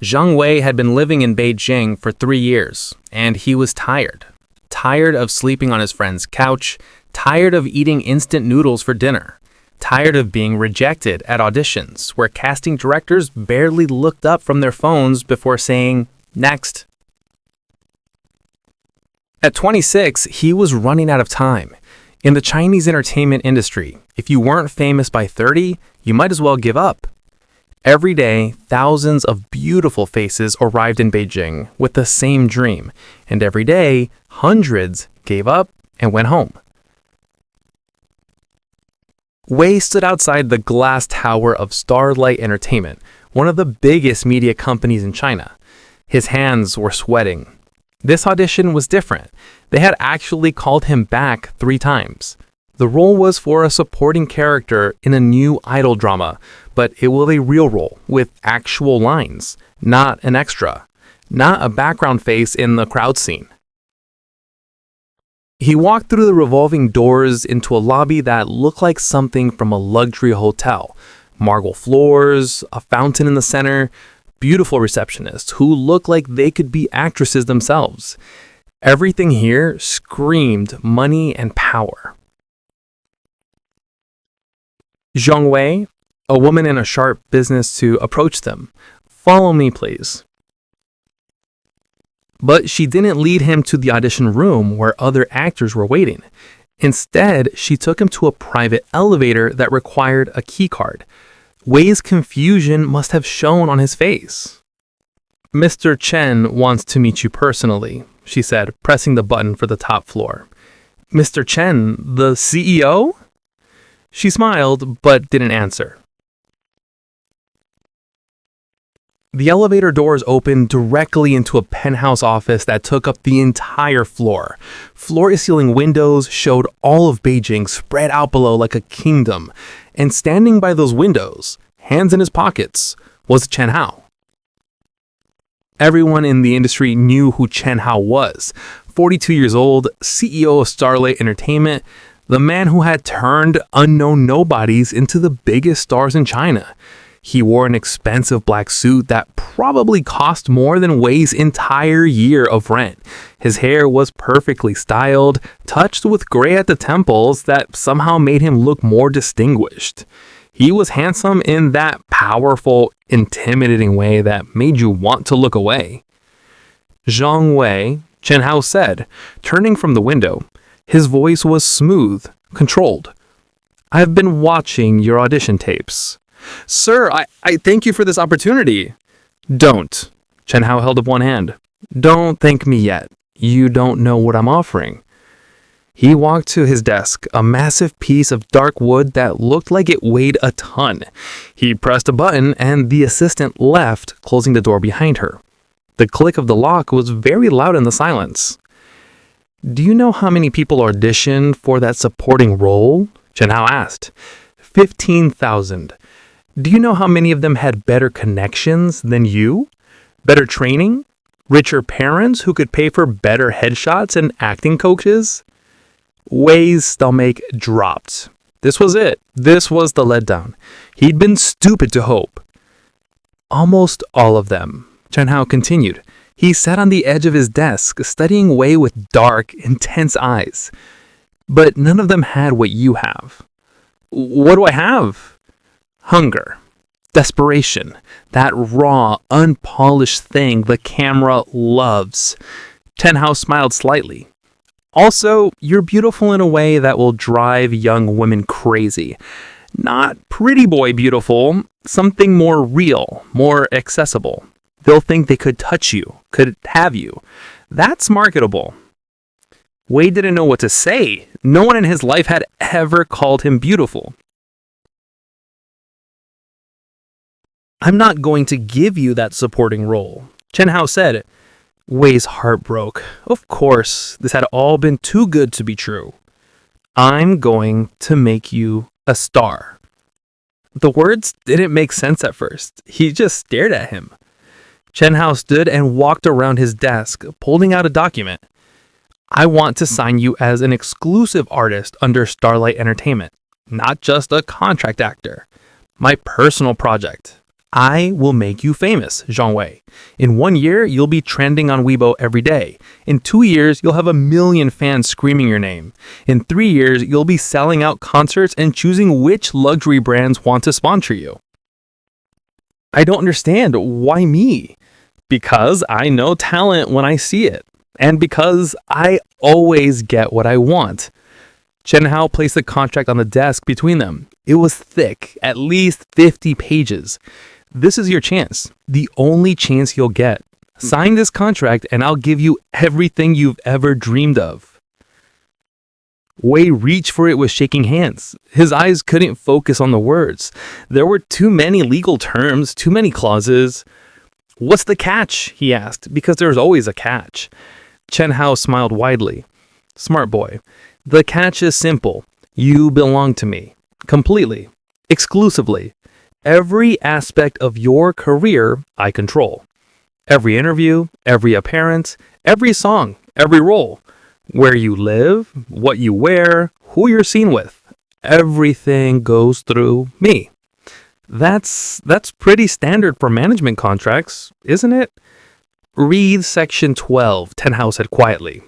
Zhang Wei had been living in Beijing for 3 years, and he was tired. Tired of sleeping on his friend's couch, tired of eating instant noodles for dinner, tired of being rejected at auditions where casting directors barely looked up from their phones before saying, "Next." At 26, he was running out of time. In the Chinese entertainment industry, if you weren't famous by 30, you might as well give up. Every day, thousands of beautiful faces arrived in Beijing with the same dream, and every day, hundreds gave up and went home. Wei stood outside the glass tower of Starlight Entertainment, one of the biggest media companies in China. His hands were sweating. This audition was different. They had actually called him back 3 times. The role was for a supporting character in a new idol drama, but it was a real role with actual lines, not an extra, not a background face in the crowd scene. He walked through the revolving doors into a lobby that looked like something from a luxury hotel. Marble floors, a fountain in the center, beautiful receptionists who looked like they could be actresses themselves. Everything here screamed money and power. Zhang Wei, a woman in a sharp business suit, approached them. "Follow me, please." But she didn't lead him to the audition room where other actors were waiting. Instead, she took him to a private elevator that required a key card. Wei's confusion must have shown on his face. "Mr. Chen wants to meet you personally," she said, pressing the button for the top floor. "Mr. Chen, the CEO?" She smiled, but didn't answer. The elevator doors opened directly into a penthouse office that took up the entire floor. Floor-to-ceiling windows showed all of Beijing spread out below like a kingdom. And standing by those windows, hands in his pockets, was Chen Hao. Everyone in the industry knew who Chen Hao was. 42 years old, CEO of Starlight Entertainment, the man who had turned unknown nobodies into the biggest stars in China. He wore an expensive black suit that probably cost more than Wei's entire year of rent. His hair was perfectly styled, touched with gray at the temples that somehow made him look more distinguished. He was handsome in that powerful, intimidating way that made you want to look away. "Zhang Wei," Chen Hao said, turning from the window. His voice was smooth, controlled. "I've been watching your audition tapes." "Sir, I thank you for this opportunity." "Don't." Chen Hao held up one hand. "Don't thank me yet. You don't know what I'm offering." He walked to his desk, a massive piece of dark wood that looked like it weighed a ton. He pressed a button and the assistant left, closing the door behind her. The click of the lock was very loud in the silence. "Do you know how many people auditioned for that supporting role?" Chen Hao asked. 15,000. "Do you know how many of them had better connections than you? Better training? Richer parents who could pay for better headshots and acting coaches?" Wei's stomach dropped. This was it. This was the letdown. He'd been stupid to hope. "Almost all of them," Chen Hao continued. He sat on the edge of his desk, studying Wei with dark, intense eyes. "But none of them had what you have." "What do I have?" "Hunger. Desperation. That raw, unpolished thing the camera loves." Chen Hao smiled slightly. "Also, you're beautiful in a way that will drive young women crazy. Not pretty boy beautiful, something more real, more accessible. They'll think they could touch you, could have you. That's marketable." Wei didn't know what to say. No one in his life had ever called him beautiful. "I'm not going to give you that supporting role," Chen Hao said. Wei's heart broke. Of course, this had all been too good to be true. "I'm going to make you a star." The words didn't make sense at first. He just stared at him. Chen Hao stood and walked around his desk, pulling out a document. "I want to sign you as an exclusive artist under Starlight Entertainment, not just a contract actor. My personal project. I will make you famous, Zhang Wei. In 1 year, you'll be trending on Weibo every day. In 2 years, you'll have 1 million fans screaming your name. In 3 years, you'll be selling out concerts and choosing which luxury brands want to sponsor you. I don't understand. Why me? Because I know talent when I see it. And because I always get what I want. Chen Hao placed the contract on the desk between them. It was thick, at least 50 pages. This is your chance, the only chance you'll get. Sign this contract and I'll give you everything you've ever dreamed of. Wei reached for it with shaking hands. His eyes couldn't focus on the words. There were too many legal terms, too many clauses. What's the catch? He asked, because there's always a catch. Chen Hao smiled widely. Smart boy. The catch is simple. You belong to me. Completely. Exclusively. Every aspect of your career, I control. Every interview, every appearance, every song, every role. Where you live, what you wear, who you're seen with. Everything goes through me. That's pretty standard for management contracts, isn't it? Read section 12, Chen Hao said quietly.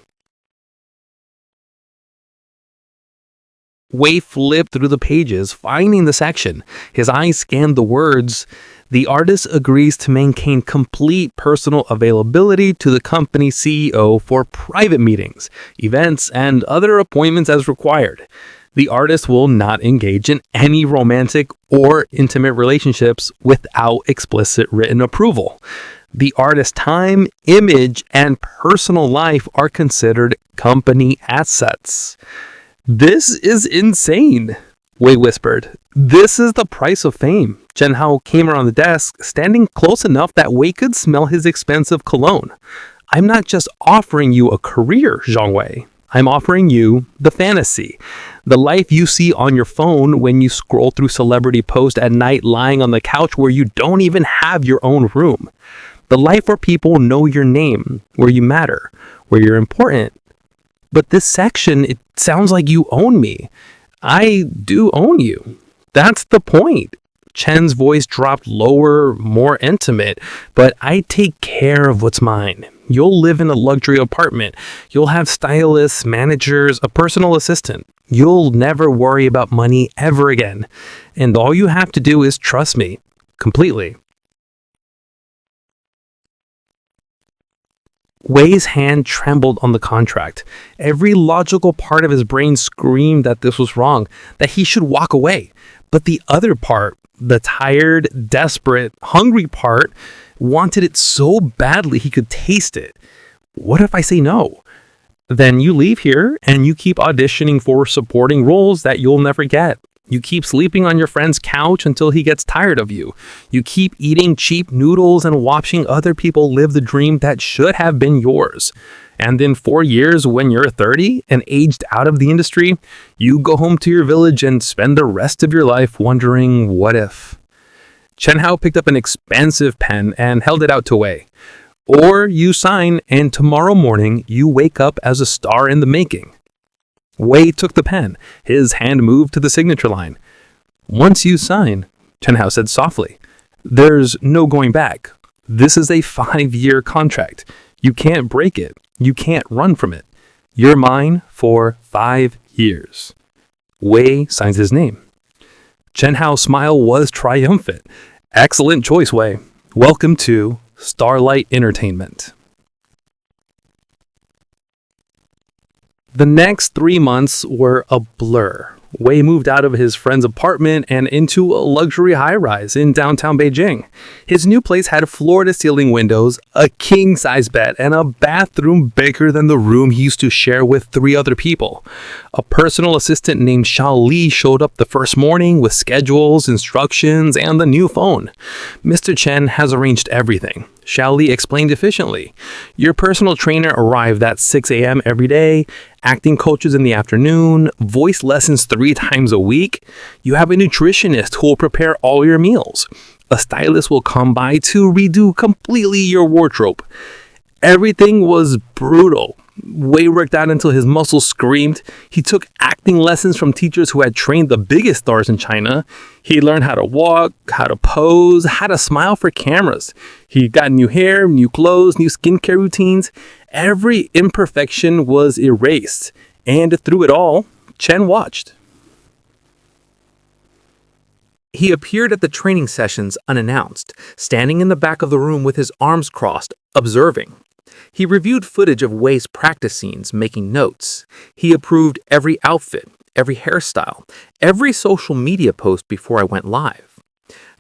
Wei flipped through the pages, finding the section. His eyes scanned the words. The artist agrees to maintain complete personal availability to the company CEO for private meetings, events, and other appointments as required. The artist will not engage in any romantic or intimate relationships without explicit written approval. The artist's time, image, and personal life are considered company assets. This is insane, Wei whispered. This is the price of fame. Chen Hao came around the desk, standing close enough that Wei could smell his expensive cologne. I'm not just offering you a career, Zhang Wei. I'm offering you the fantasy. The life you see on your phone when you scroll through celebrity posts at night lying on the couch where you don't even have your own room. The life where people know your name, where you matter, where you're important. But this section, it sounds like you own me. I do own you. That's the point. Chen's voice dropped lower, more intimate, but I take care of what's mine. You'll live in a luxury apartment. You'll have stylists, managers, a personal assistant. You'll never worry about money ever again. And all you have to do is trust me completely. Wei's hand trembled on the contract. Every logical part of his brain screamed that this was wrong, that he should walk away. But the other part, the tired, desperate, hungry part, wanted it so badly he could taste it. What if I say no? Then you leave here and you keep auditioning for supporting roles that you'll never get. You keep sleeping on your friend's couch until he gets tired of you. You keep eating cheap noodles and watching other people live the dream that should have been yours. And in 4 years, when you're 30 and aged out of the industry, you go home to your village and spend the rest of your life wondering, what if? Chen Hao picked up an expensive pen and held it out to Wei. Or you sign, and tomorrow morning you wake up as a star in the making. Wei took the pen. His hand moved to the signature line. Once you sign, Chen Hao said softly, there's no going back. This is a 5-year contract. You can't break it. You can't run from it. You're mine for 5 years. Wei signs his name. Chen Hao's smile was triumphant. Excellent choice, Wei. Welcome to Starlight Entertainment. The next 3 months were a blur. Wei moved out of his friend's apartment and into a luxury high-rise in downtown Beijing. His new place had floor-to-ceiling windows, a king-size bed, and a bathroom bigger than the room he used to share with 3 other people. A personal assistant named Xiao Li showed up the first morning with schedules, instructions, and the new phone. Mr. Chen has arranged everything. Xiao Li explained efficiently. Your personal trainer arrived at 6 a.m. every day, acting coaches in the afternoon, voice lessons 3 times a week. You have a nutritionist who will prepare all your meals. A stylist will come by to redo completely your wardrobe. Everything was brutal, Wei worked out until his muscles screamed. He took acting lessons from teachers who had trained the biggest stars in China. He learned how to walk, how to pose, how to smile for cameras. He got new hair, new clothes, new skincare routines. Every imperfection was erased. And through it all, Chen watched. He appeared at the training sessions unannounced, standing in the back of the room with his arms crossed, observing. He reviewed footage of Wei's practice scenes, making notes. He approved every outfit, every hairstyle, every social media post before I went live.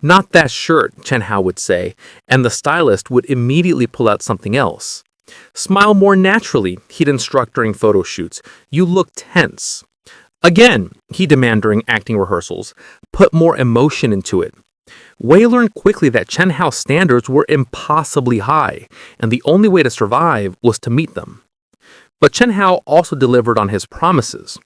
Not that shirt, Chen Hao would say, and the stylist would immediately pull out something else. Smile more naturally, he'd instruct during photo shoots. You look tense. Again, he'd demand during acting rehearsals. Put more emotion into it. Wei learned quickly that Chen Hao's standards were impossibly high, and the only way to survive was to meet them. But Chen Hao also delivered on his promises.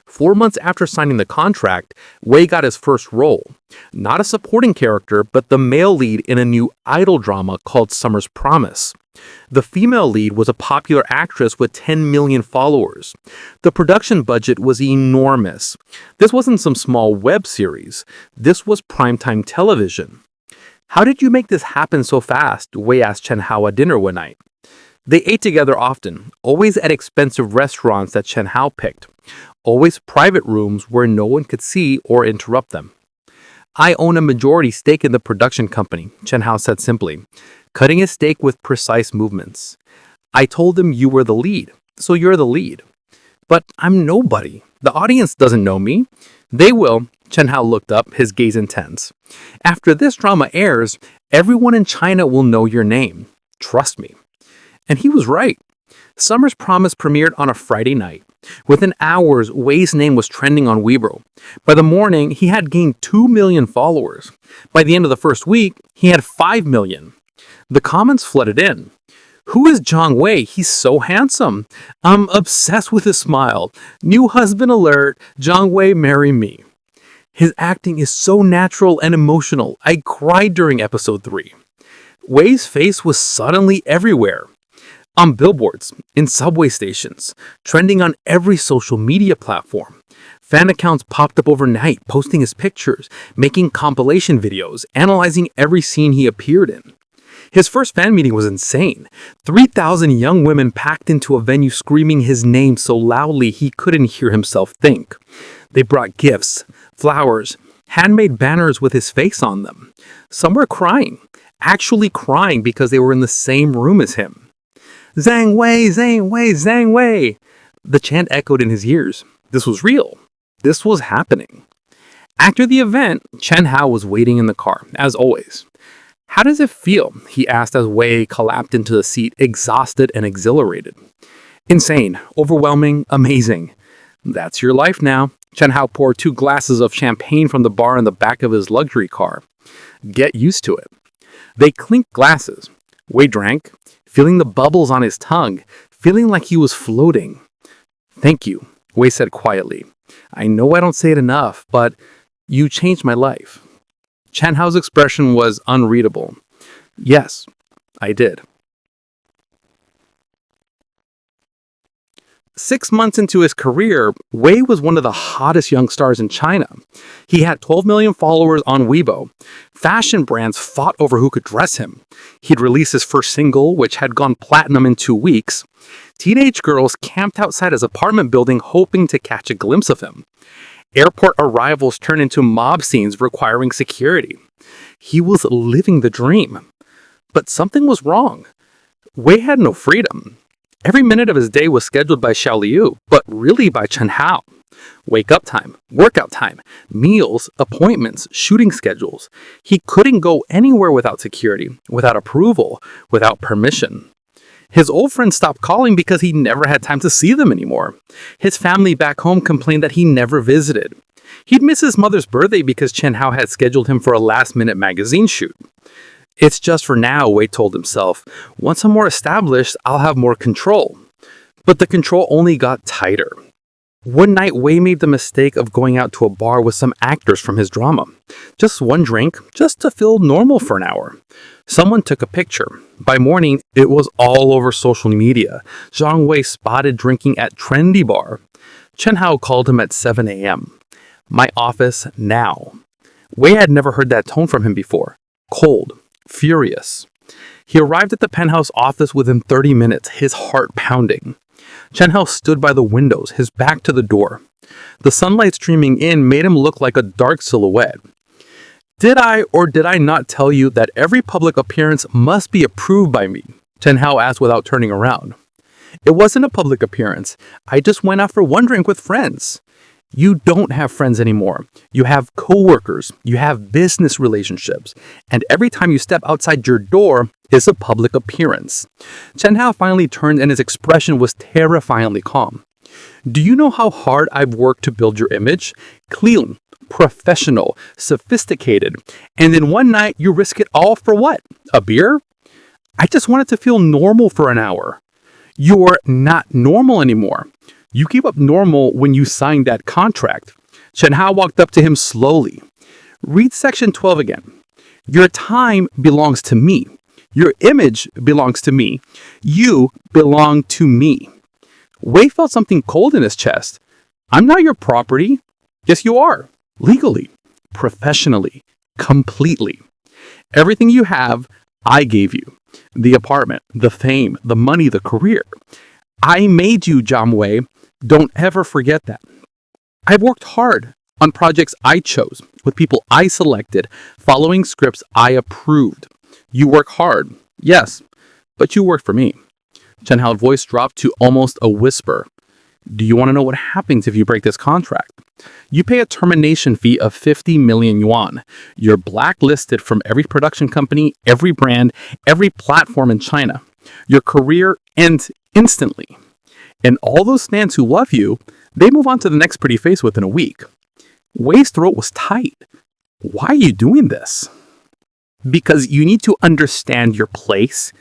4 months after signing the contract, Wei got his first role. Not a supporting character, but the male lead in a new idol drama called Summer's Promise. The female lead was a popular actress with 10 million followers. The production budget was enormous. This wasn't some small web series. This was primetime television. How did you make this happen so fast? Wei asked Chen Hao at dinner one night. They ate together often, always at expensive restaurants that Chen Hao picked. Always private rooms where no one could see or interrupt them. I own a majority stake in the production company, Chen Hao said simply, cutting his steak with precise movements. I told him you were the lead, so you're the lead. But I'm nobody. The audience doesn't know me. They will. Chen Hao looked up, his gaze intense. After this drama airs, everyone in China will know your name. Trust me. And he was right. Summer's Promise premiered on a Friday night. Within hours, Wei's name was trending on Weibo. By the morning, he had gained 2 million followers. By the end of the first week, he had 5 million. The comments flooded in. Who is Zhang Wei? He's so handsome. I'm obsessed with his smile. New husband alert. Zhang Wei, marry me. His acting is so natural and emotional. I cried during episode 3. Wei's face was suddenly everywhere. On billboards, in subway stations, trending on every social media platform. Fan accounts popped up overnight, posting his pictures, making compilation videos, analyzing every scene he appeared in. His first fan meeting was insane. 3,000 young women packed into a venue screaming his name so loudly he couldn't hear himself think. They brought gifts, flowers, handmade banners with his face on them. Some were crying, actually crying because they were in the same room as him. Zhang Wei, Zhang Wei, Zhang Wei. The chant echoed in his ears. This was real. This was happening. After the event, Chen Hao was waiting in the car, as always. How does it feel? He asked as Wei collapsed into the seat, exhausted and exhilarated. Insane, overwhelming, amazing. That's your life now. Chen Hao poured 2 glasses of champagne from the bar in the back of his luxury car. Get used to it. They clinked glasses. Wei drank, feeling the bubbles on his tongue, feeling like he was floating. Thank you, Wei said quietly. I know I don't say it enough, but you changed my life. Chen Hao's expression was unreadable. Yes, I did. 6 months into his career, Wei was one of the hottest young stars in China. He had 12 million followers on Weibo. Fashion brands fought over who could dress him. He'd released his first single, which had gone platinum in 2 weeks. Teenage girls camped outside his apartment building hoping to catch a glimpse of him. Airport arrivals turned into mob scenes requiring security. He was living the dream. But something was wrong. Wei had no freedom. Every minute of his day was scheduled by Xiao Liu, but really by Chen Hao. Wake up time, workout time, meals, appointments, shooting schedules. He couldn't go anywhere without security, without approval, without permission. His old friends stopped calling because he never had time to see them anymore. His family back home complained that he never visited. He'd miss his mother's birthday because Chen Hao had scheduled him for a last-minute magazine shoot. It's just for now, Wei told himself. Once I'm more established, I'll have more control. But the control only got tighter. One night, Wei made the mistake of going out to a bar with some actors from his drama. Just one drink, just to feel normal for an hour. Someone took a picture. By morning, it was all over social media. Zhang Wei spotted drinking at trendy bar. Chen Hao called him at 7 a.m. My office now. Wei had never heard that tone from him before. Cold, furious. He arrived at the penthouse office within 30 minutes, his heart pounding. Chen Hao stood by the windows, his back to the door. The sunlight streaming in made him look like a dark silhouette. Did I or did I not tell you that every public appearance must be approved by me? Chen Hao asked without turning around. It wasn't a public appearance. I just went out for one drink with friends. You don't have friends anymore. You have coworkers. You have business relationships. And every time you step outside your door is a public appearance. Chen Hao finally turned and his expression was terrifyingly calm. Do you know how hard I've worked to build your image? Clean, professional, sophisticated. And then one night you risk it all for what? A beer? I just wanted to feel normal for an hour. You're not normal anymore. You gave up normal when you signed that contract. Chen Hao walked up to him slowly. Read section 12 again. Your time belongs to me. Your image belongs to me. You belong to me. Wei felt something cold in his chest. I'm not your property. Yes, you are. Legally, professionally, completely. Everything you have, I gave you. The apartment, the fame, the money, the career. I made you, Zhang Wei. Don't ever forget that. I've worked hard on projects I chose, with people I selected, following scripts I approved. You work hard, yes, but you work for me. Chen Hao's voice dropped to almost a whisper. Do you want to know what happens if you break this contract? You pay a termination fee of 50 million yuan. You're blacklisted from every production company, every brand, every platform in China. Your career ends instantly. And all those fans who love you, they move on to the next pretty face within a week. Wei's throat was tight. Why are you doing this? Because you need to understand your place.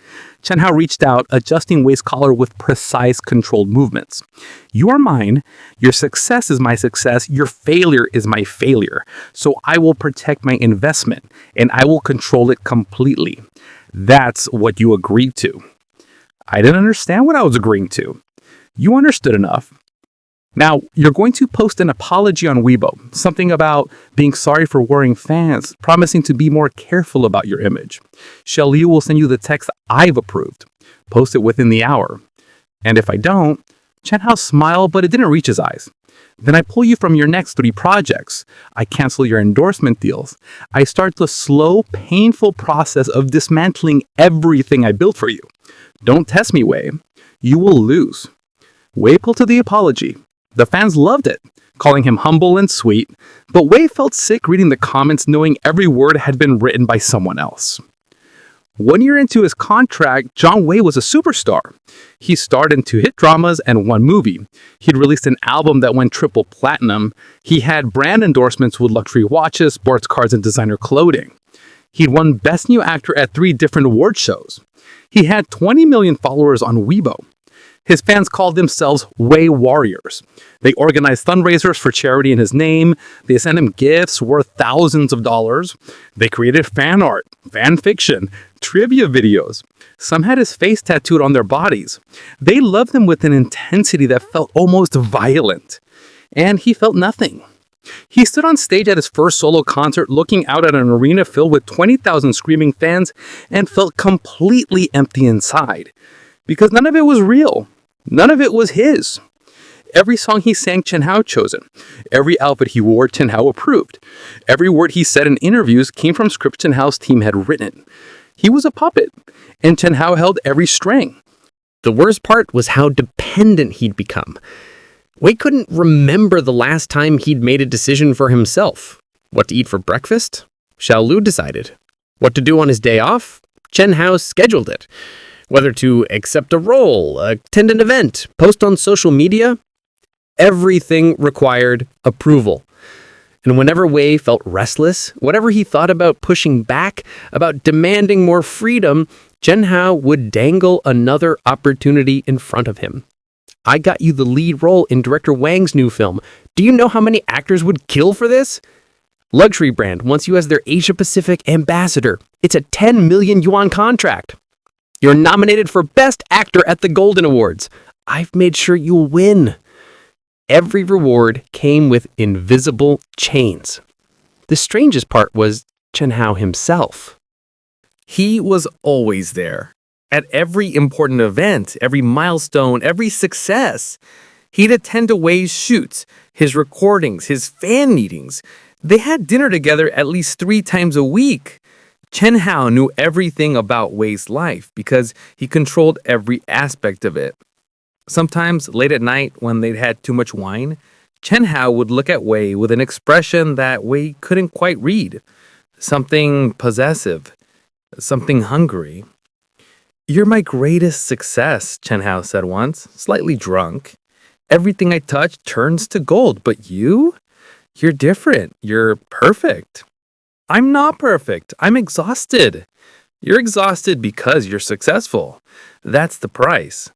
Chen Hao reached out, adjusting Wei's collar with precise, controlled movements. You are mine. Your success is my success. Your failure is my failure. So I will protect my investment, and I will control it completely. That's what you agreed to. I didn't understand what I was agreeing to. You understood enough. Now, you're going to post an apology on Weibo, something about being sorry for worrying fans, promising to be more careful about your image. Xiao Liu will send you the text I've approved. Post it within the hour. And if I don't, Chen Hao smiled, but it didn't reach his eyes. Then I pull you from your next 3 projects. I cancel your endorsement deals. I start the slow, painful process of dismantling everything I built for you. Don't test me, Wei. You will lose. Wei pulled to the apology. The fans loved it, calling him humble and sweet, but Wei felt sick reading the comments knowing every word had been written by someone else. 1 year into his contract, Zhang Wei was a superstar. He starred in 2 hit dramas and 1 movie. He'd released an album that went triple platinum. He had brand endorsements with luxury watches, sports cars, and designer clothing. He'd won Best New Actor at 3 different award shows. He had 20 million followers on Weibo. His fans called themselves Wei Warriors. They organized fundraisers for charity in his name. They sent him gifts worth thousands of dollars. They created fan art, fan fiction, trivia videos. Some had his face tattooed on their bodies. They loved him with an intensity that felt almost violent. And he felt nothing. He stood on stage at his first solo concert looking out at an arena filled with 20,000 screaming fans and felt completely empty inside. Because none of it was real. None of it was his. Every song he sang, Chen Hao chosen. Every outfit he wore, Chen Hao approved. Every word he said in interviews came from scripts Chen Hao's team had written. He was a puppet, and Chen Hao held every string. The worst part was how dependent he'd become. Wei couldn't remember the last time he'd made a decision for himself. What to eat for breakfast? Xiao Lu decided. What to do on his day off? Chen Hao scheduled it. Whether to accept a role, attend an event, post on social media, everything required approval. And whenever Wei felt restless, whatever he thought about pushing back, about demanding more freedom, Chen Hao would dangle another opportunity in front of him. I got you the lead role in director Wang's new film. Do you know how many actors would kill for this? Luxury brand wants you as their Asia Pacific ambassador. It's a 10 million yuan contract. You're nominated for Best Actor at the Golden Awards. I've made sure you'll win. Every reward came with invisible chains. The strangest part was Chen Hao himself. He was always there. At every important event, every milestone, every success. He'd attend to Wei's shoots, his recordings, his fan meetings. They had dinner together at least 3 times a week. Chen Hao knew everything about Wei's life because he controlled every aspect of it. Sometimes late at night when they'd had too much wine, Chen Hao would look at Wei with an expression that Wei couldn't quite read. Something possessive, something hungry. "You're my greatest success," Chen Hao said once, slightly drunk. "Everything I touch turns to gold, but you? You're different. You're perfect." "I'm not perfect. I'm exhausted." "You're exhausted because you're successful. That's the price."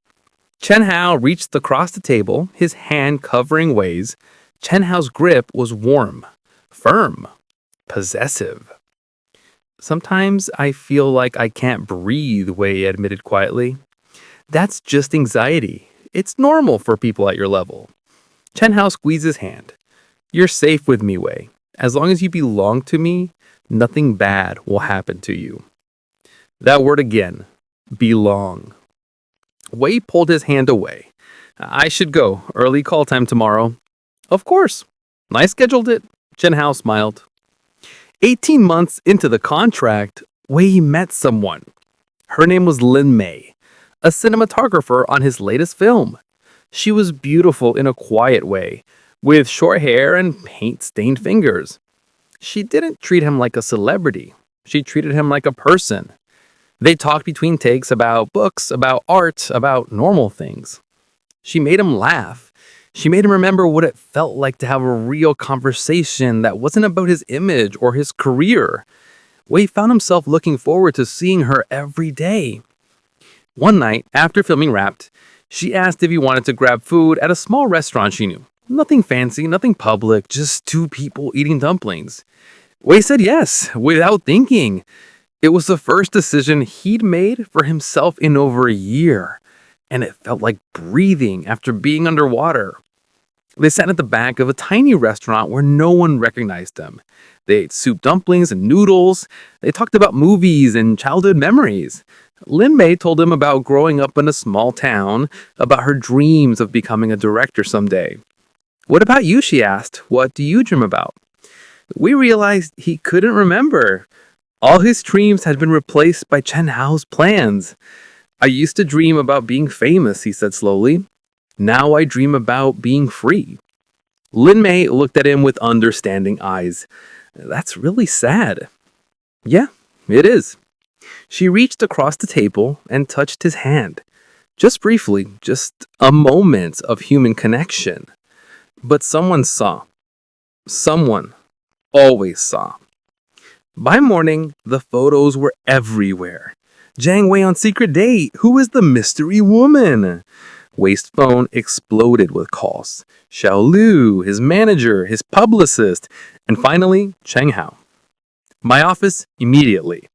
Chen Hao reached across the table, his hand covering Wei's. Chen Hao's grip was warm, firm, possessive. "Sometimes I feel like I can't breathe," Wei admitted quietly. "That's just anxiety. It's normal for people at your level." Chen Hao squeezed his hand. "You're safe with me, Wei. As long as you belong to me, nothing bad will happen to you." That word again, belong. Wei pulled his hand away. "I should go. Early call time tomorrow." "Of course. I scheduled it." Chen Hao smiled. 18 months into the contract, Wei met someone. Her name was Lin Mei, a cinematographer on his latest film. She was beautiful in a quiet way, with short hair and paint-stained fingers. She didn't treat him like a celebrity. She treated him like a person. They talked between takes about books, about art, about normal things. She made him laugh. She made him remember what it felt like to have a real conversation that wasn't about his image or his career. Wei found himself looking forward to seeing her every day. One night, after filming wrapped, she asked if he wanted to grab food at a small restaurant she knew. Nothing fancy, nothing public, just 2 people eating dumplings. Wei said yes, without thinking. It was the first decision he'd made for himself in over a year, and it felt like breathing after being underwater. They sat at the back of a tiny restaurant where no one recognized them. They ate soup dumplings and noodles. They talked about movies and childhood memories. Lin Mei told him about growing up in a small town, about her dreams of becoming a director someday. "What about you?" she asked. "What do you dream about?" We realized he couldn't remember. All his dreams had been replaced by Chen Hao's plans. "I used to dream about being famous," he said slowly. "Now I dream about being free." Lin Mei looked at him with understanding eyes. "That's really sad." "Yeah, it is." She reached across the table and touched his hand. Just briefly, just a moment of human connection. But someone saw. Someone always saw. By morning, the photos were everywhere. Zhang Wei on secret date. Who is the mystery woman? Wei's phone exploded with calls. Xiao Lu, his manager, his publicist, and finally, Chen Hao. My office immediately.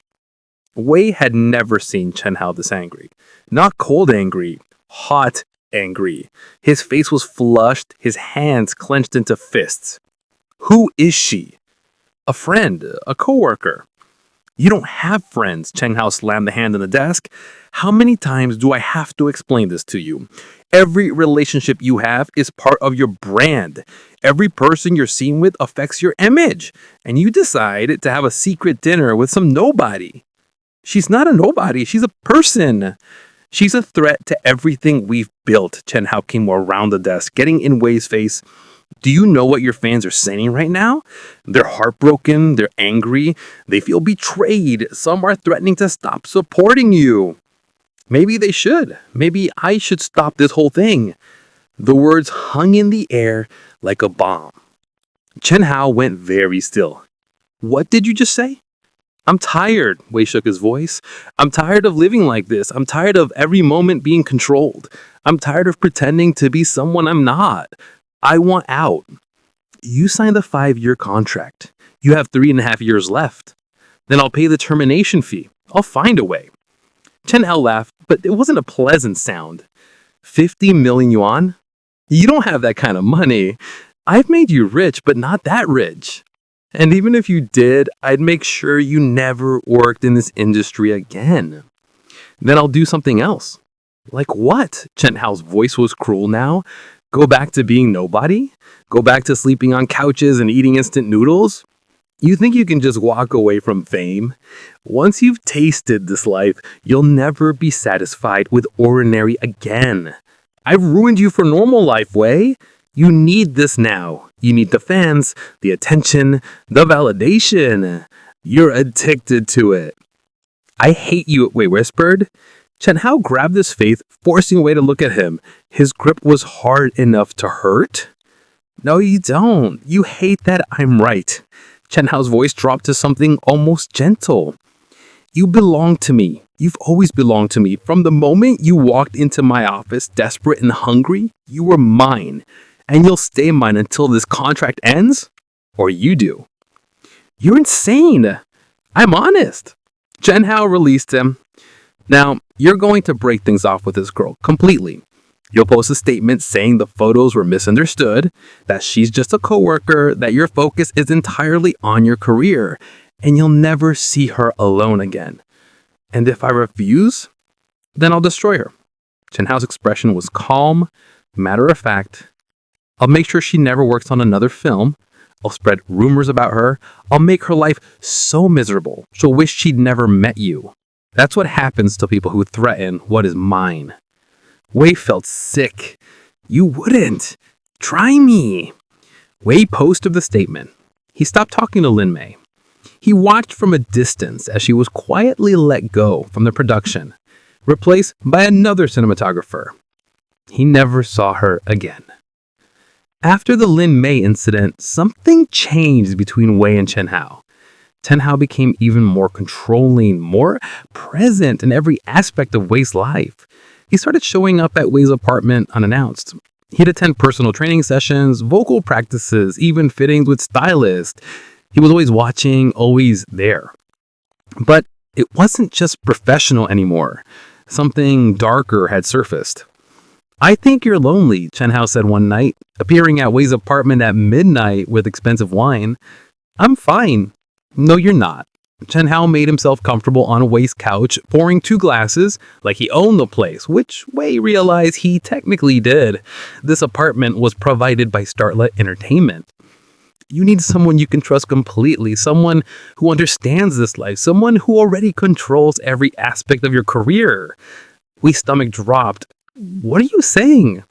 Wei had never seen Chen Hao this angry. Not cold angry, hot angry. His face was flushed, his hands clenched into fists. Who is she? A friend, a coworker. You don't have friends, Chen Hao slammed the hand on the desk. How many times do I have to explain this to you? Every relationship you have is part of your brand. Every person you're seen with affects your image. And you decide to have a secret dinner with some nobody. She's not a nobody, she's a person. She's a threat to everything we've built. Chen Hao came around the desk, getting in Wei's face. Do you know what your fans are saying right now? They're heartbroken, they're angry, they feel betrayed. Some are threatening to stop supporting you. Maybe they should. Maybe I should stop this whole thing. The words hung in the air like a bomb. Chen Hao went very still. What did you just say? I'm tired, Wei shook his voice. I'm tired of living like this. I'm tired of every moment being controlled. I'm tired of pretending to be someone I'm not. I want out. You signed a 5-year contract. You have 3.5 years left. Then I'll pay the termination fee. I'll find a way. Chen Hao laughed, but it wasn't a pleasant sound. 50 million yuan? You don't have that kind of money. I've made you rich, but not that rich. And even if you did, I'd make sure you never worked in this industry again. Then I'll do something else. Like what? Chen Hao's voice was cruel now. Go back to being nobody? Go back to sleeping on couches and eating instant noodles? You think you can just walk away from fame? Once you've tasted this life, you'll never be satisfied with ordinary again. I've ruined you for normal life, Wei. You need this now. You need the fans, the attention, the validation. You're addicted to it. I hate you, Wei whispered. Chen Hao grabbed his face, forcing Wei to look at him. His grip was hard enough to hurt. No, you don't. You hate that I'm right. Chen Hao's voice dropped to something almost gentle. You belong to me. You've always belonged to me. From the moment you walked into my office, desperate and hungry, you were mine. And you'll stay mine until this contract ends? Or you do. You're insane. I'm honest. Chen Hao released him. Now, you're going to break things off with this girl completely. You'll post a statement saying the photos were misunderstood, that she's just a coworker, that your focus is entirely on your career, and you'll never see her alone again. And if I refuse, then I'll destroy her. Chen Hao's expression was calm, matter of fact. I'll make sure she never works on another film. I'll spread rumors about her. I'll make her life so miserable, she'll wish she'd never met you. That's what happens to people who threaten what is mine. Wei felt sick. You wouldn't. Try me. Wei posted the statement. He stopped talking to Lin Mei. He watched from a distance as she was quietly let go from the production, replaced by another cinematographer. He never saw her again. After the Lin Mei incident, something changed between Wei and Chen Hao. Chen Hao became even more controlling, more present in every aspect of Wei's life. He started showing up at Wei's apartment unannounced. He'd attend personal training sessions, vocal practices, even fittings with stylists. He was always watching, always there. But it wasn't just professional anymore. Something darker had surfaced. I think you're lonely, Chen Hao said one night, appearing at Wei's apartment at midnight with expensive wine. I'm fine. No, you're not. Chen Hao made himself comfortable on Wei's couch, pouring 2 glasses like he owned the place, which Wei realized he technically did. This apartment was provided by Starlet Entertainment. You need someone you can trust completely, someone who understands this life, someone who already controls every aspect of your career. Wei's stomach dropped. What are you saying?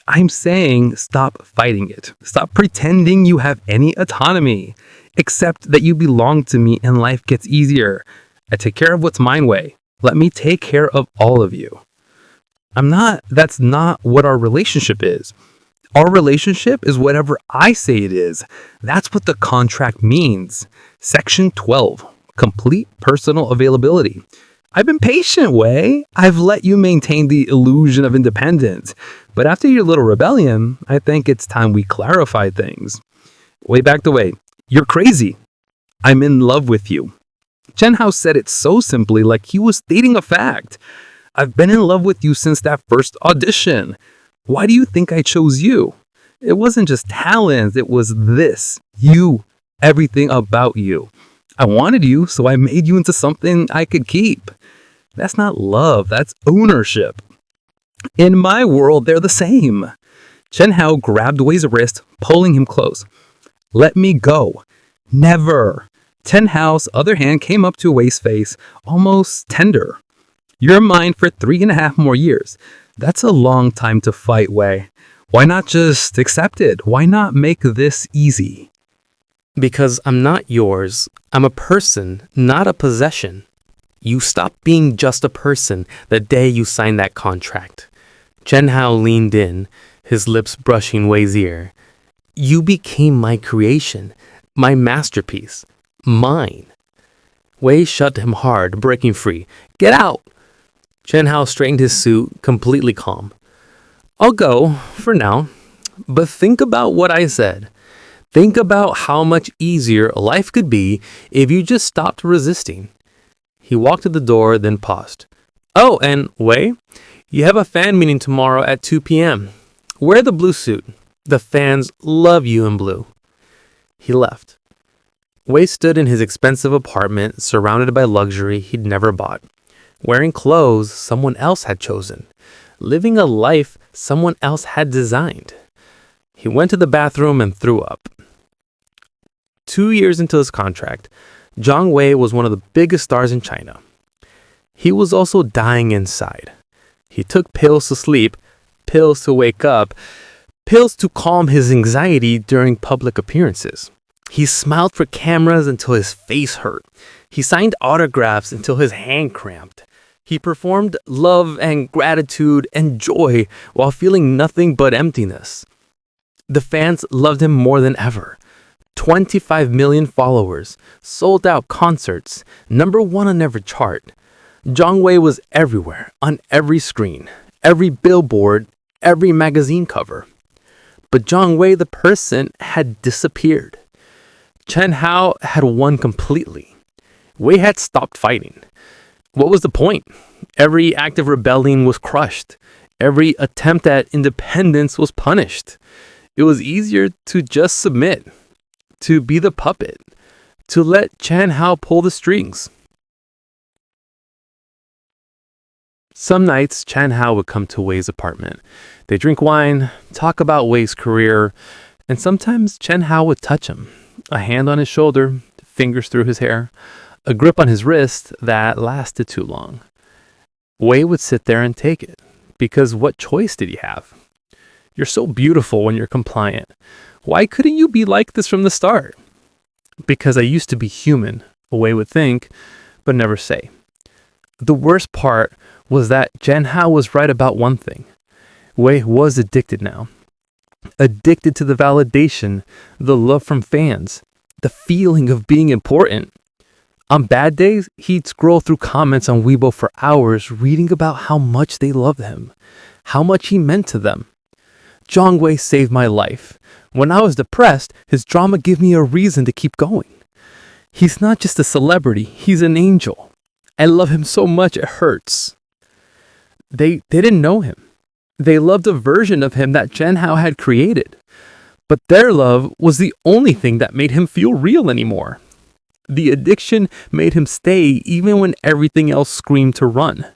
I'm saying stop fighting it. Stop pretending you have any autonomy. Accept that you belong to me and life gets easier. I take care of what's mine, Wei. Let me take care of all of you. That's not what our relationship is. Our relationship is whatever I say it is. That's what the contract means. Section 12, complete personal availability. I've been patient, Wei. I've let you maintain the illusion of independence. But after your little rebellion, I think it's time we clarify things. Wei backed away. You're crazy. I'm in love with you. Chen Hao said it so simply, like he was stating a fact. I've been in love with you since that first audition. Why do you think I chose you? It wasn't just talent, it was this. You. Everything about you. I wanted you, so I made you into something I could keep. That's not love, that's ownership. In my world, they're the same. Chen Hao grabbed Wei's wrist, pulling him close. Let me go. Never. Chen Hao's other hand came up to Wei's face, almost tender. You're mine for 3.5 more years. That's a long time to fight, Wei. Why not just accept it? Why not make this easy? Because I'm not yours. I'm a person, not a possession. You stopped being just a person the day you signed that contract. Chen Hao leaned in, his lips brushing Wei's ear. You became my creation, my masterpiece, mine. Wei shoved him hard, breaking free. Get out! Chen Hao straightened his suit, completely calm. I'll go, for now. But think about what I said. Think about how much easier life could be if you just stopped resisting. He walked to the door, then paused. Oh, and Wei, you have a fan meeting tomorrow at 2 p.m. Wear the blue suit. The fans love you in blue. He left. Wei stood in his expensive apartment, surrounded by luxury he'd never bought, wearing clothes someone else had chosen, living a life someone else had designed. He went to the bathroom and threw up. 2 years into his contract, Zhang Wei was one of the biggest stars in China. He was also dying inside. He took pills to sleep, pills to wake up, pills to calm his anxiety during public appearances. He smiled for cameras until his face hurt. He signed autographs until his hand cramped. He performed love and gratitude and joy while feeling nothing but emptiness. The fans loved him more than ever. 25 million followers, sold out concerts, #1 on every chart. Zhang Wei was everywhere, on every screen, every billboard, every magazine cover. But Zhang Wei, the person, had disappeared. Chen Hao had won completely. Wei had stopped fighting. What was the point? Every act of rebellion was crushed. Every attempt at independence was punished. It was easier to just submit, to be the puppet, to let Chen Hao pull the strings. Some nights, Chen Hao would come to Wei's apartment. They drink wine, talk about Wei's career, and sometimes Chen Hao would touch him. A hand on his shoulder, fingers through his hair, a grip on his wrist that lasted too long. Wei would sit there and take it, because what choice did he have? You're so beautiful when you're compliant. Why couldn't you be like this from the start? Because I used to be human, Wei would think, but never say. The worst part was that Chen Hao was right about one thing. Wei was addicted now. Addicted to the validation, the love from fans, the feeling of being important. On bad days, he'd scroll through comments on Weibo for hours, reading about how much they loved him, how much he meant to them. Zhang Wei saved my life. When I was depressed, his drama gave me a reason to keep going. He's not just a celebrity, he's an angel. I love him so much it hurts. They didn't know him. They loved a version of him that Chen Hao had created. But their love was the only thing that made him feel real anymore. The addiction made him stay even when everything else screamed to run.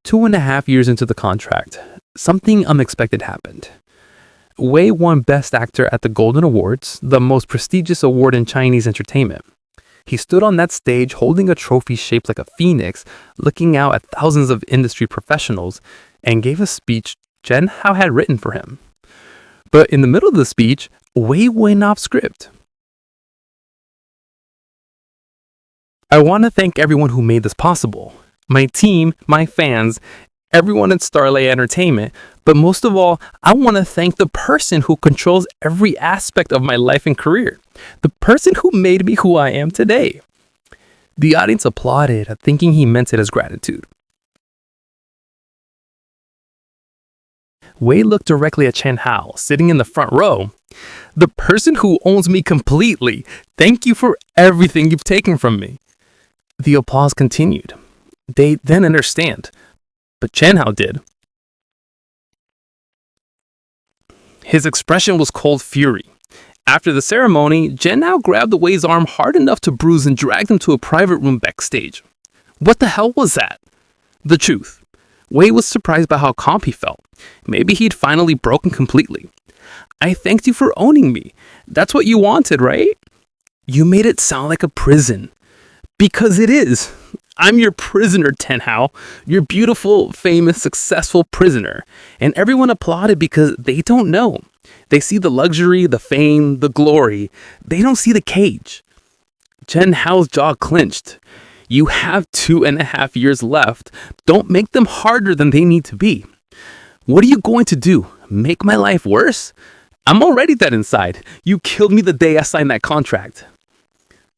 2.5 years into the contract, something unexpected happened. Wei won Best Actor at the Golden Awards, the most prestigious award in Chinese entertainment. He stood on that stage holding a trophy shaped like a phoenix, looking out at thousands of industry professionals, and gave a speech Chen Hao had written for him. But in the middle of the speech, Wei went off script. I want to thank everyone who made this possible. My team, my fans, everyone at Starlight Entertainment, but most of all, I want to thank the person who controls every aspect of my life and career. The person who made me who I am today. The audience applauded, thinking he meant it as gratitude. Wei looked directly at Chen Hao, sitting in the front row. The person who owns me completely. Thank you for everything you've taken from me. The applause continued. They didn't understand, but Chen Hao did. His expression was cold fury. After the ceremony, Chen Hao grabbed Wei's arm hard enough to bruise and dragged him to a private room backstage. What the hell was that? The truth. Wei was surprised by how calm he felt. Maybe he'd finally broken completely. I thanked you for owning me. That's what you wanted, right? You made it sound like a prison. Because it is. I'm your prisoner, Chen Hao. Your beautiful, famous, successful prisoner. And everyone applauded because they don't know. They see the luxury, the fame, the glory. They don't see the cage. Chen Hao's jaw clenched. You have 2.5 years left. Don't make them harder than they need to be. What are you going to do? Make my life worse? I'm already dead inside. You killed me the day I signed that contract.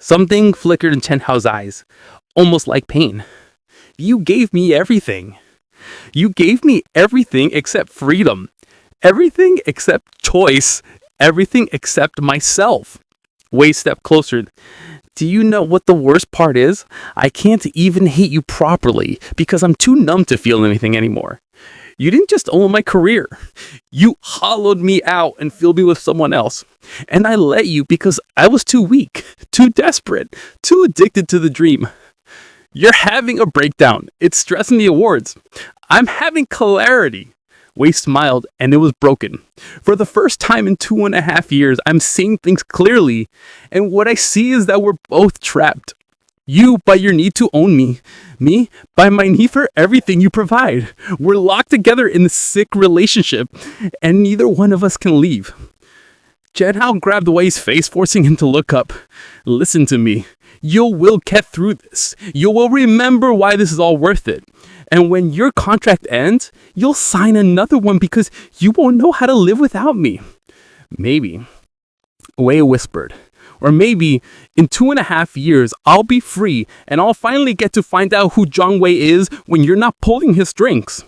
Something flickered in Chen Hao's eyes, almost like pain. You gave me everything. You gave me everything except freedom. Everything except choice. Everything except myself. Wei stepped closer. Do you know what the worst part is? I can't even hate you properly because I'm too numb to feel anything anymore. You didn't just own my career. You hollowed me out and filled me with someone else. And I let you because I was too weak, too desperate, too addicted to the dream. You're having a breakdown. It's stressing the awards. I'm having clarity. Wei smiled, and it was broken. For the first time in 2.5 years, I'm seeing things clearly. And what I see is that we're both trapped. You by your need to own me. Me by my need for everything you provide. We're locked together in this sick relationship, and neither one of us can leave. Chen Hao grabbed Wei's face, forcing him to look up. Listen to me. You will get through this. You will remember why this is all worth it. And when your contract ends, you'll sign another one because you won't know how to live without me. Maybe, Wei whispered. Or maybe in 2.5 years, I'll be free and I'll finally get to find out who Zhang Wei is when you're not pulling his strings.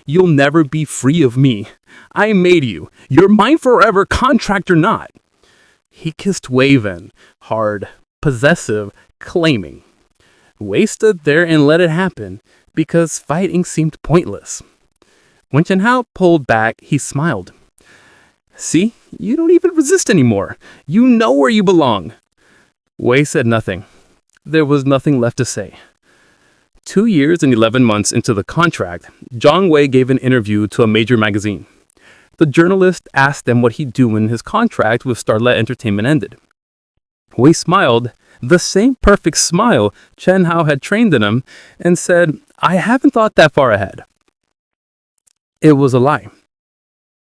You'll never be free of me. I made you. You're mine forever, contract or not. He kissed Wei then, hard, possessive, claiming. Wei stood there and let it happen because fighting seemed pointless. When Chen Hao pulled back, he smiled. See, you don't even resist anymore. You know where you belong. Wei said nothing. There was nothing left to say. 2 years and 11 months into the contract, Zhang Wei gave an interview to a major magazine. The journalist asked him what he'd do when his contract with Starlet Entertainment ended. Wei smiled, the same perfect smile Chen Hao had trained in him, and said, I haven't thought that far ahead. It was a lie.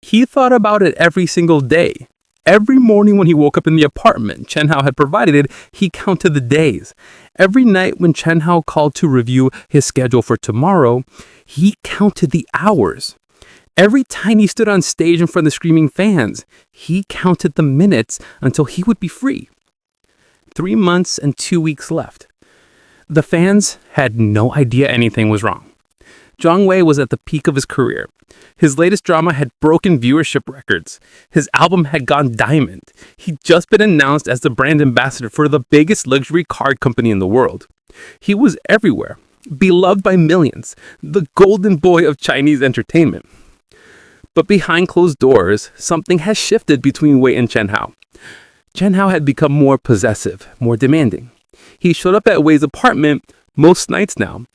He thought about it every single day. Every morning when he woke up in the apartment Chen Hao had provided, he counted the days. Every night when Chen Hao called to review his schedule for tomorrow, he counted the hours. Every time he stood on stage in front of screaming fans, he counted the minutes until he would be free. 3 months and 2 weeks left. The fans had no idea anything was wrong. Zhang Wei was at the peak of his career. His latest drama had broken viewership records. His album had gone diamond. He'd just been announced as the brand ambassador for the biggest luxury car company in the world. He was everywhere, beloved by millions, the golden boy of Chinese entertainment. But behind closed doors, something has shifted between Wei and Chen Hao. Chen Hao had become more possessive, more demanding. He showed up at Wei's apartment most nights now,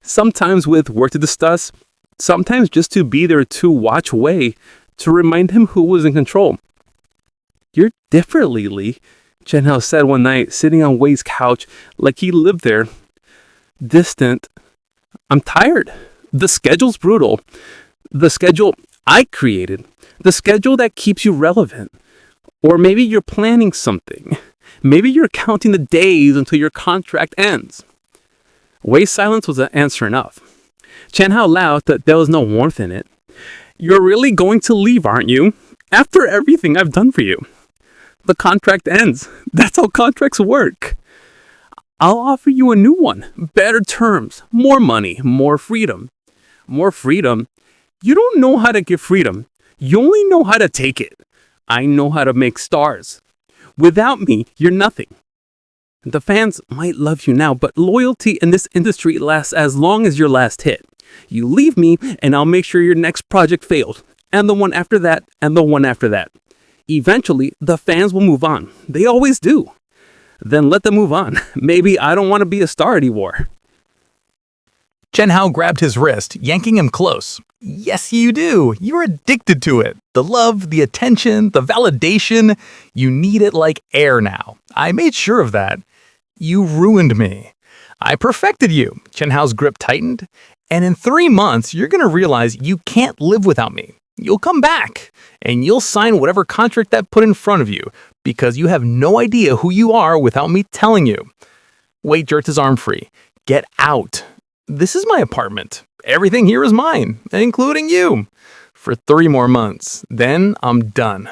sometimes with work to discuss, sometimes just to be there to watch Wei, to remind him who was in control. You're different, Li, Chen Hao said one night, sitting on Wei's couch like he lived there. Distant. I'm tired. The schedule's brutal. The schedule I created. The schedule that keeps you relevant. Or maybe you're planning something. Maybe you're counting the days until your contract ends. Wei's silence was an answer enough. Chen Hao laughed that there was no warmth in it. You're really going to leave, aren't you? After everything I've done for you. The contract ends. That's how contracts work. I'll offer you a new one. Better terms. More money. More freedom. More freedom? You don't know how to give freedom. You only know how to take it. I know how to make stars. Without me, you're nothing. The fans might love you now, but loyalty in this industry lasts as long as your last hit. You leave me, and I'll make sure your next project failed, and the one after that, and the one after that. Eventually, the fans will move on. They always do. Then let them move on. Maybe I don't want to be a star anymore. Chen Hao grabbed his wrist, yanking him close. Yes, you do. You're addicted to it. The love, the attention, the validation. You need it like air now. I made sure of that. You ruined me. I perfected you. Chen Hao's grip tightened. And in 3 months, you're going to realize you can't live without me. You'll come back, and you'll sign whatever contract that put in front of you, because you have no idea who you are without me telling you. Wei jerked his arm free. Get out. This is my apartment. Everything here is mine, including you. For 3 more months. Then I'm done.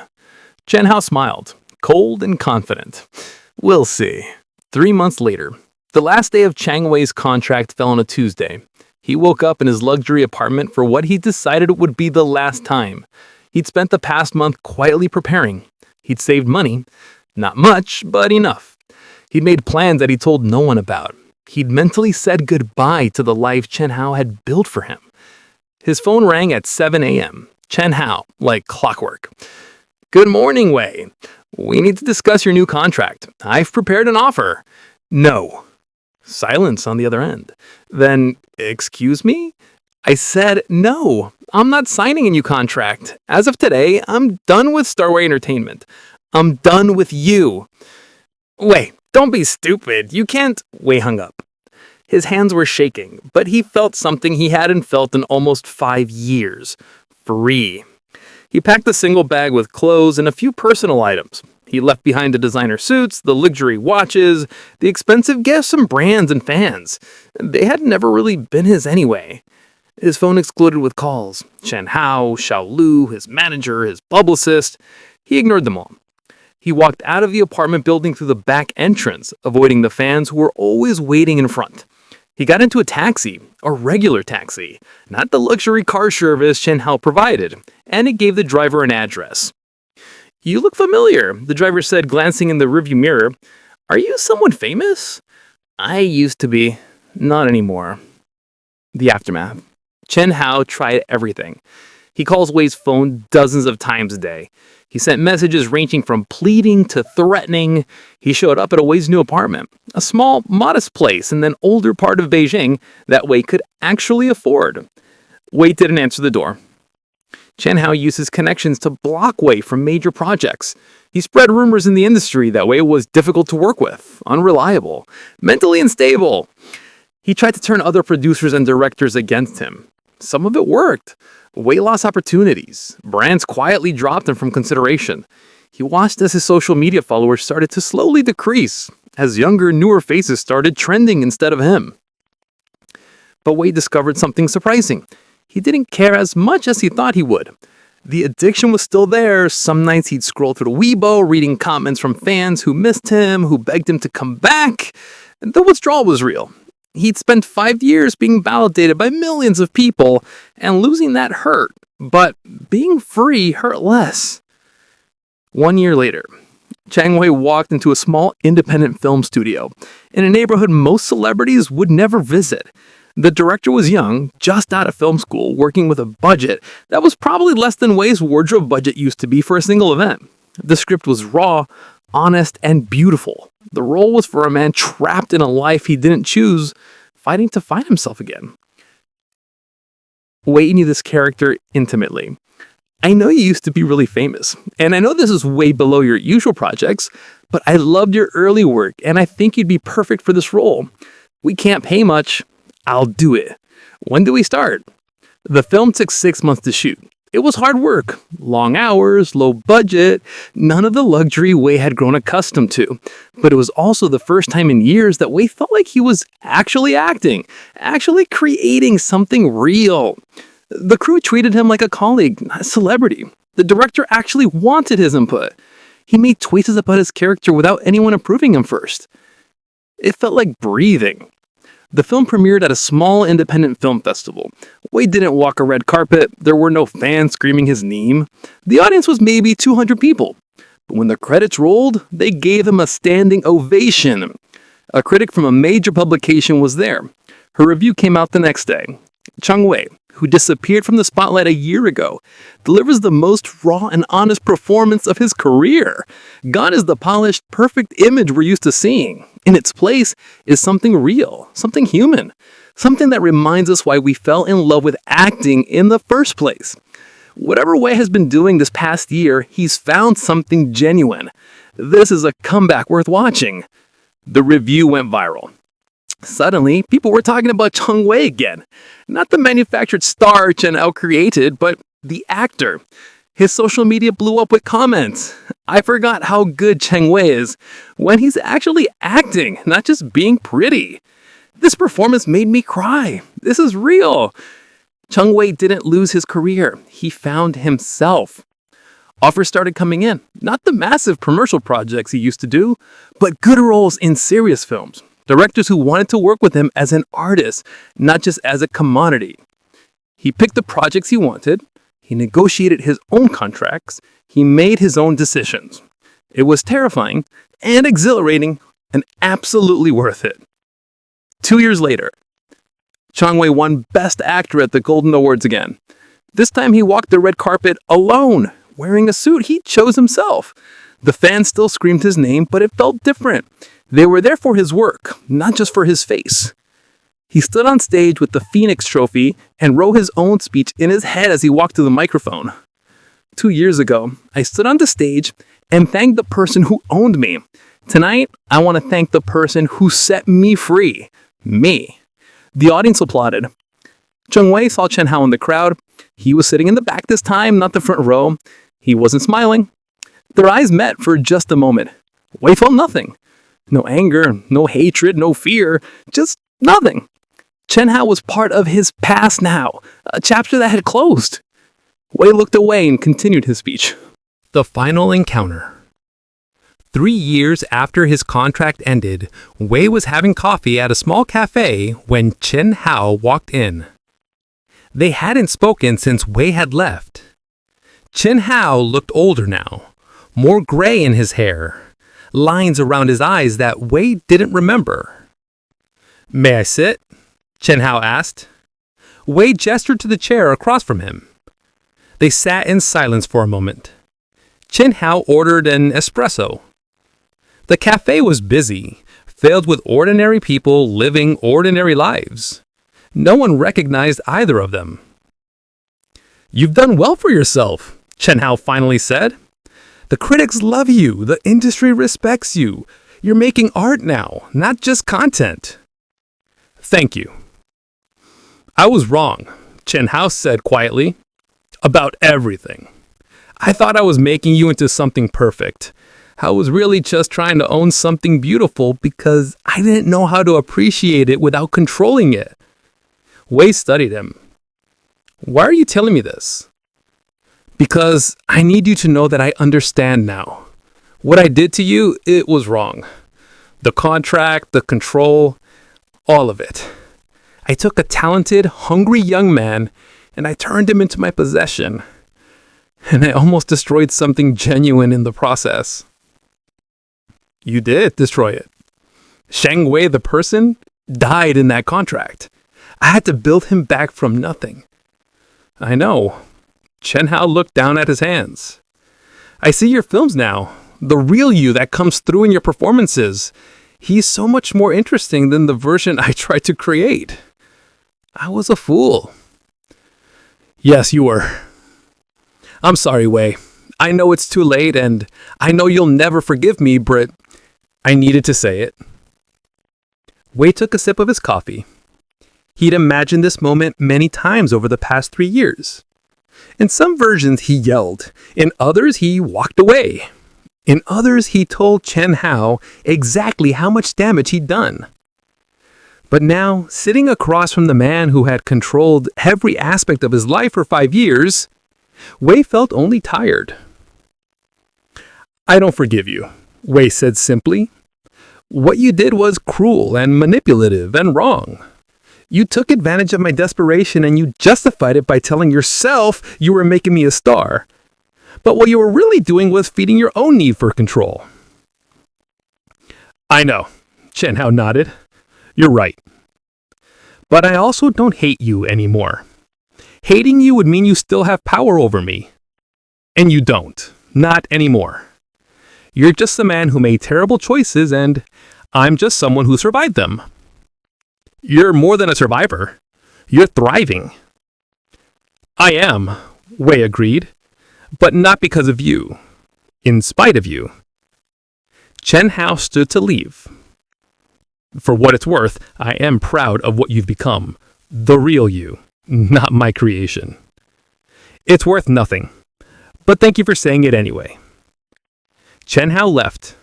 Chen Hao smiled, cold and confident. We'll see. 3 months later, the last day of Zhang Wei's contract fell on a Tuesday. He woke up in his luxury apartment for what he decided would be the last time. He'd spent the past month quietly preparing. He'd saved money. Not much, but enough. He'd made plans that he told no one about. He'd mentally said goodbye to the life Chen Hao had built for him. His phone rang at 7 a.m. Chen Hao, like clockwork. "Good morning, Wei. We need to discuss your new contract. I've prepared an offer." "No." Silence on the other end. Then, "Excuse me?" I said, "No, I'm not signing a new contract. As of today, I'm done with Starway Entertainment. I'm done with you." "Wait, don't be stupid. You can't." Wei hung up. His hands were shaking, but he felt something he hadn't felt in almost 5 years. Free. He packed a single bag with clothes and a few personal items. He left behind the designer suits, the luxury watches, the expensive gifts and brands and fans. They had never really been his anyway. His phone exploded with calls. Chen Hao, Xiao Lu, his manager, his publicist. He ignored them all. He walked out of the apartment building through the back entrance, avoiding the fans who were always waiting in front. He got into a taxi, a regular taxi, not the luxury car service Chen Hao provided, and it gave the driver an address. "You look familiar," the driver said, glancing in the rearview mirror. "Are you someone famous?" "I used to be. Not anymore." The aftermath. Chen Hao tried everything. He calls Wei's phone dozens of times a day. He sent messages ranging from pleading to threatening. He showed up at Wei's new apartment, a small, modest place in the older part of Beijing that Wei could actually afford. Wei didn't answer the door. Chen Hao used his connections to block Wei from major projects. He spread rumors in the industry that Wei was difficult to work with, unreliable, mentally unstable. He tried to turn other producers and directors against him. Some of it worked. Wei lost opportunities. Brands quietly dropped him from consideration. He watched as his social media followers started to slowly decrease, as younger, newer faces started trending instead of him. But Wei discovered something surprising. He didn't care as much as he thought he would. The addiction was still there. Some nights he'd scroll through the Weibo, reading comments from fans who missed him, who begged him to come back. And the withdrawal was real. He'd spent 5 years being validated by millions of people, and losing that hurt. But being free hurt less. 1 year later, Zhang Wei walked into a small independent film studio in a neighborhood most celebrities would never visit. The director was young, just out of film school, working with a budget that was probably less than Wei's wardrobe budget used to be for a single event. The script was raw, honest, and beautiful. The role was for a man trapped in a life he didn't choose, fighting to find himself again. Wei knew this character intimately. "I know you used to be really famous, and I know this is way below your usual projects, but I loved your early work, and I think you'd be perfect for this role. We can't pay much. I'll do it. When do we start?" The film took 6 months to shoot. It was hard work, long hours, low budget, none of the luxury Wei had grown accustomed to. But it was also the first time in years that Wei felt like he was actually acting, actually creating something real. The crew treated him like a colleague, not a celebrity. The director actually wanted his input. He made choices about his character without anyone approving him first. It felt like breathing. The film premiered at a small independent film festival. Wei didn't walk a red carpet. There were no fans screaming his name. The audience was maybe 200 people. But when the credits rolled, they gave him a standing ovation. A critic from a major publication was there. Her review came out the next day. Zhang Wei, who disappeared from the spotlight a year ago, delivers the most raw and honest performance of his career. Gone is the polished, perfect image we're used to seeing. In its place is something real, something human, something that reminds us why we fell in love with acting in the first place. Whatever Wei has been doing this past year, he's found something genuine. This is a comeback worth watching. The review went viral. Suddenly, people were talking about Zhang Wei again. Not the manufactured star Chen Hao created, but the actor. His social media blew up with comments. "I forgot how good Zhang Wei is when he's actually acting, not just being pretty. This performance made me cry. This is real." Zhang Wei didn't lose his career. He found himself. Offers started coming in, not the massive commercial projects he used to do, but good roles in serious films. Directors who wanted to work with him as an artist, not just as a commodity. He picked the projects he wanted, he negotiated his own contracts, he made his own decisions. It was terrifying and exhilarating and absolutely worth it. 2 years later, Zhang Wei won Best Actor at the Golden Awards again. This time he walked the red carpet alone, wearing a suit he chose himself. The fans still screamed his name, but it felt different. They were there for his work, not just for his face. He stood on stage with the Phoenix Trophy and wrote his own speech in his head as he walked to the microphone. 2 years ago, I stood on the stage and thanked the person who owned me. Tonight, I want to thank the person who set me free. Me. The audience applauded. Zhang Wei saw Chen Hao in the crowd. He was sitting in the back this time, not the front row. He wasn't smiling. Their eyes met for just a moment. Wei felt nothing. No anger, no hatred, no fear, just nothing. Chen Hao was part of his past now, a chapter that had closed. Wei looked away and continued his speech. The final encounter. 3 years after his contract ended, Wei was having coffee at a small cafe when Chen Hao walked in. They hadn't spoken since Wei had left. Chen Hao looked older now, more gray in his hair, lines around his eyes that Wei didn't remember. "May I sit?" Chen Hao asked. Wei gestured to the chair across from him. They sat in silence for a moment. Chen Hao ordered an espresso. The cafe was busy, filled with ordinary people living ordinary lives. No one recognized either of them. "You've done well for yourself," Chen Hao finally said. "The critics love you. The industry respects you. You're making art now, not just content." "Thank you." "I was wrong," Chen Hao said quietly. "About everything. I thought I was making you into something perfect. I was really just trying to own something beautiful because I didn't know how to appreciate it without controlling it." Wei studied him. "Why are you telling me this?" "Because I need you to know that I understand now. What I did to you, it was wrong. The contract, the control, all of it. I took a talented, hungry young man and I turned him into my possession. And I almost destroyed something genuine in the process." "You did destroy it. Zhang Wei, the person, died in that contract. I had to build him back from nothing." "I know." Chen Hao looked down at his hands. "I see your films now. The real you that comes through in your performances. He's so much more interesting than the version I tried to create. I was a fool." "Yes, you were. I'm sorry, Wei. I know it's too late, and I know you'll never forgive me, but I needed to say it." Wei took a sip of his coffee. He'd imagined this moment many times over the past 3 years. In some versions, he yelled. In others, he walked away. In others, he told Chen Hao exactly how much damage he'd done. But now, sitting across from the man who had controlled every aspect of his life for 5 years, Wei felt only tired. "I don't forgive you," Wei said simply. "What you did was cruel and manipulative and wrong. You took advantage of my desperation and you justified it by telling yourself you were making me a star. But what you were really doing was feeding your own need for control." "I know," Chen Hao nodded. "You're right. But I also don't hate you anymore. Hating you would mean you still have power over me. And you don't. Not anymore. You're just a man who made terrible choices and I'm just someone who survived them." "You're more than a survivor. You're thriving." "I am," Wei agreed, "but not because of you. In spite of you." Chen Hao stood to leave. "For what it's worth, I am proud of what you've become. The real you, not my creation." "It's worth nothing. But thank you for saying it anyway." Chen Hao left.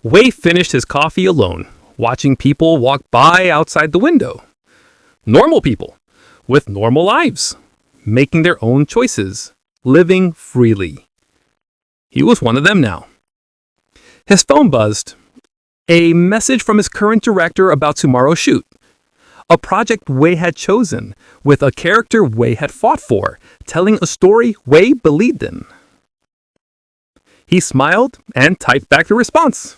Wei finished his coffee alone, watching people walk by outside the window. Normal people, with normal lives, making their own choices, living freely. He was one of them now. His phone buzzed. A message from his current director about tomorrow's shoot. A project Wei had chosen, with a character Wei had fought for, telling a story Wei believed in. He smiled and typed back the response.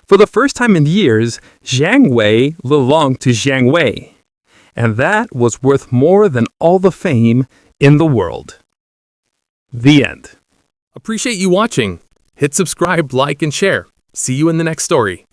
For the first time in years, Zhang Wei belonged to Zhang Wei, and that was worth more than all the fame in the world. The end. Appreciate you watching. Hit subscribe, like, and share. See you in the next story.